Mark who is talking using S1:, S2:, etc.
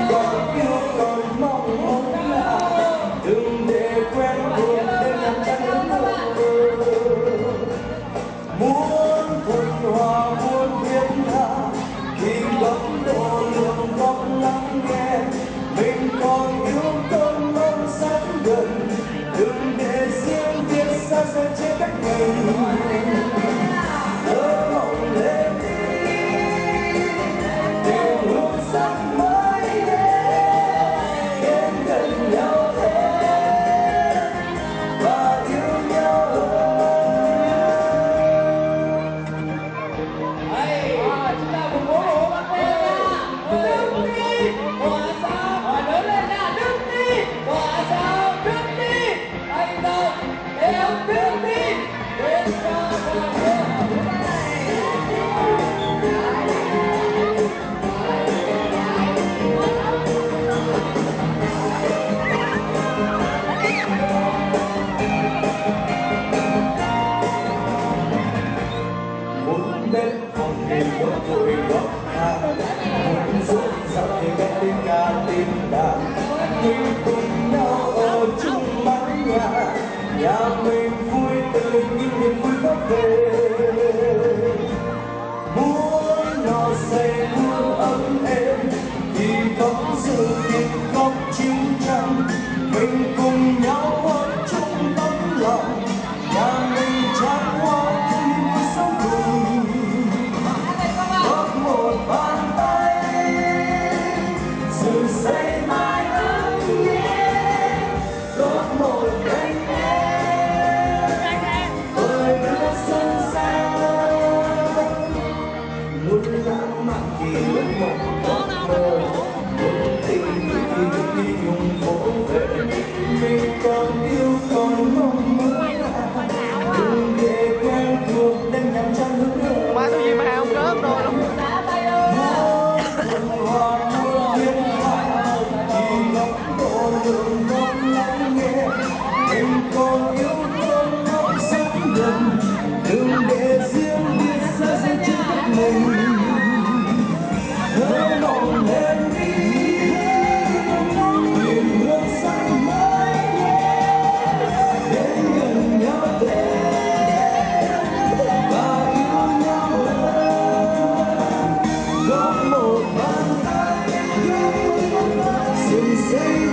S1: còn yêu còn mong muốn là đừng để quen thuộc để nhầm chân muốn thuận hòa muốn thiết tha thì góc độ lượng góc lắng nghe mình còn yêu thương mong sát gần đừng để riêng biết xa sẽ chia cách mình ơ mộng lên đi tìm hướng sáng mới đến gần nhau thêm và yêu nhau
S2: chúng ta cùng cố hộ bắt tay đứng đi tỏa sao lớn lên nào đứng đi tỏa sao đứng đi hành động đều đứng đi đến cho mọi người
S1: muốn bên phòng đêm đốt vội góc thang muốn rộn ràng thì nghe tiếng ca tim đàn mình cùng nhau ở chung mái nhà mình vui tươi những niềm vui có về muốn nó say muốn ấm êm thì vẫn giữ kịp góc chín trăng mình cùng nhau ở chung tấm lòng nhà mình tràn hoa tươi vui sống cùng góp một bàn tay sự say mãi ấm nhé góp một cánh em bởi mưa xuân sang muốn lãng mạn thì lúc mộng ước mơ muốn tình thì đi cùng phố về mình còn yêu còn mong mơ đừng để quen thuộc đến nhầm chân hướng
S3: má tôi gì mà không cớp tôi luôn.
S1: đừng để riêng biết xa sẽ chưa cách mình hỡi mộng lên đi tìm hướng sáng mới đến gần nhau thêm và yêu nhau hơn góp một bàn tay sừng xây